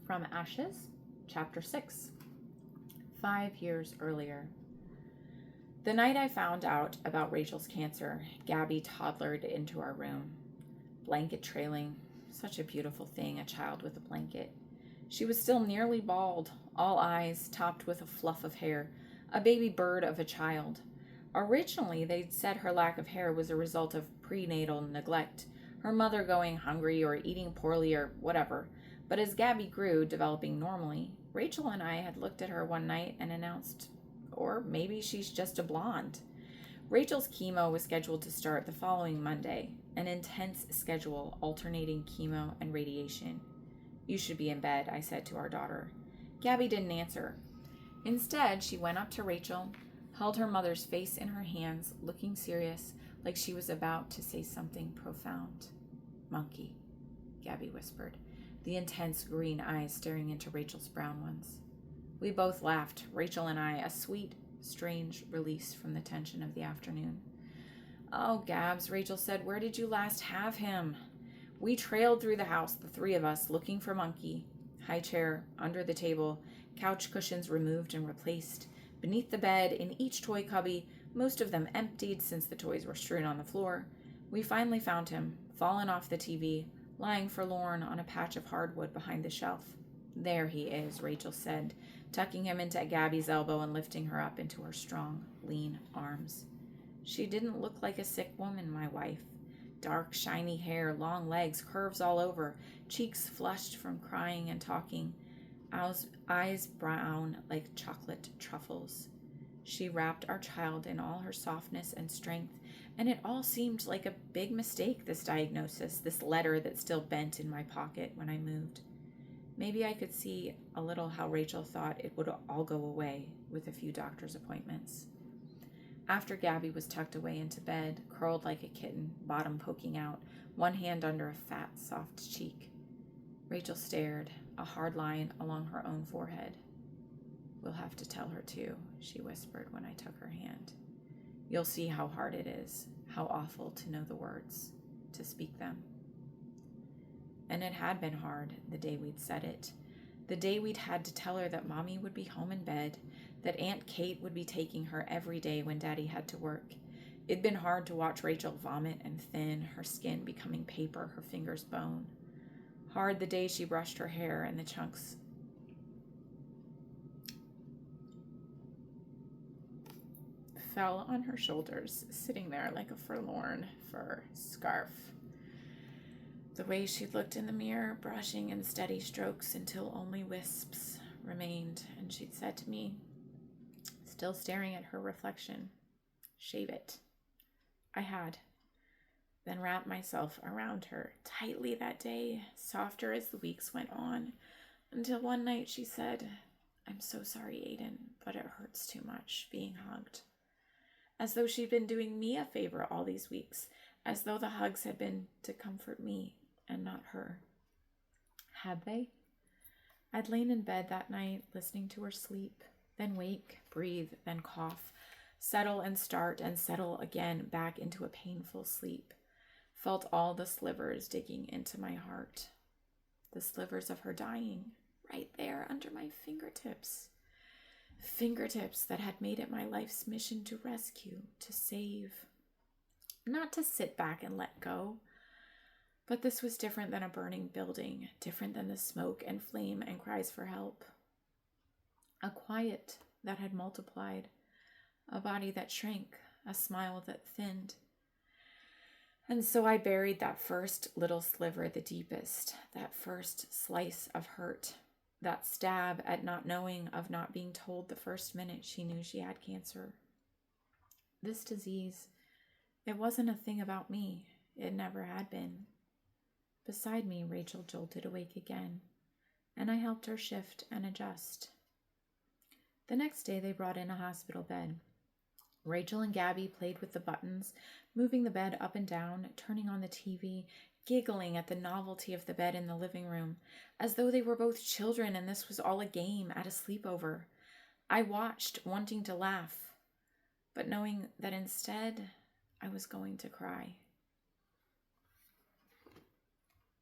From Ashes, Chapter 6. 5 years earlier. The night I found out about Rachel's cancer, Gabby toddlered into our room, blanket trailing. Such a beautiful thing, a child with a blanket. She was still nearly bald, all eyes, topped with a fluff of hair, a baby bird of a child. Originally, they'd said her lack of hair was a result of prenatal neglect, her mother going hungry or eating poorly or whatever. But as Gabby grew, developing normally, Rachel and I had looked at her one night and announced, or maybe she's just a blonde. Rachel's chemo was scheduled to start the following Monday, an intense schedule alternating chemo and radiation. "You should be in bed," I said to our daughter. Gabby didn't answer. Instead, she went up to Rachel, held her mother's face in her hands, looking serious, like she was about to say something profound. "Monkey," Gabby whispered, the intense green eyes staring into Rachel's brown ones. We both laughed, Rachel and I, a sweet, strange release from the tension of the afternoon. "Oh, Gabs," Rachel said, "where did you last have him?" We trailed through the house, the three of us, looking for Monkey. High chair, under the table, couch cushions removed and replaced. Beneath the bed, in each toy cubby, most of them emptied since the toys were strewn on the floor, we finally found him, fallen off the TV, lying forlorn on a patch of hardwood behind the shelf. "There he is," Rachel said, tucking him into Gabby's elbow and lifting her up into her strong, lean arms. She didn't look like a sick woman, my wife. Dark, shiny hair, long legs, curves all over, cheeks flushed from crying and talking, eyes brown like chocolate truffles. She wrapped our child in all her softness and strength, and it all seemed like a big mistake, this diagnosis, this letter that still bent in my pocket when I moved. Maybe I could see a little how Rachel thought it would all go away with a few doctor's appointments. After Gabby was tucked away into bed, curled like a kitten, bottom poking out, one hand under a fat, soft cheek, Rachel stared, a hard line along her own forehead. "We'll have to tell her too," she whispered when I took her hand. "You'll see how hard it is, how awful to know the words, to speak them." And it had been hard the day we'd said it, the day we'd had to tell her that Mommy would be home in bed, that Aunt Kate would be taking her every day when Daddy had to work. It'd been hard to watch Rachel vomit and thin, her skin becoming paper, her fingers bone. Hard the day she brushed her hair and the chunks fell on her shoulders, sitting there like a forlorn fur scarf. The way she looked in the mirror, brushing in steady strokes until only wisps remained, and she'd said to me, still staring at her reflection, "Shave it." I had. Then wrapped myself around her tightly that day, softer as the weeks went on, until one night she said, "I'm so sorry, Aiden, but it hurts too much being hugged." As though she'd been doing me a favor all these weeks, as though the hugs had been to comfort me and not her. Had they? I'd lain in bed that night, listening to her sleep, then wake, breathe, then cough, settle and start and settle again back into a painful sleep. Felt all the slivers digging into my heart. The slivers of her dying, right there under my fingertips. Fingertips that had made it my life's mission to rescue, to save. Not to sit back and let go. But this was different than a burning building, different than the smoke and flame and cries for help. A quiet that had multiplied, a body that shrank, a smile that thinned. And so I buried that first little sliver the deepest, that first slice of hurt, that stab at not knowing, of not being told the first minute she knew she had cancer. This disease, it wasn't a thing about me. It never had been. Beside me, Rachel jolted awake again, and I helped her shift and adjust. The next day, they brought in a hospital bed. Rachel and Gabby played with the buttons, moving the bed up and down, turning on the TV, giggling at the novelty of the bed in the living room, as though they were both children and this was all a game at a sleepover. I watched, wanting to laugh, but knowing that instead I was going to cry.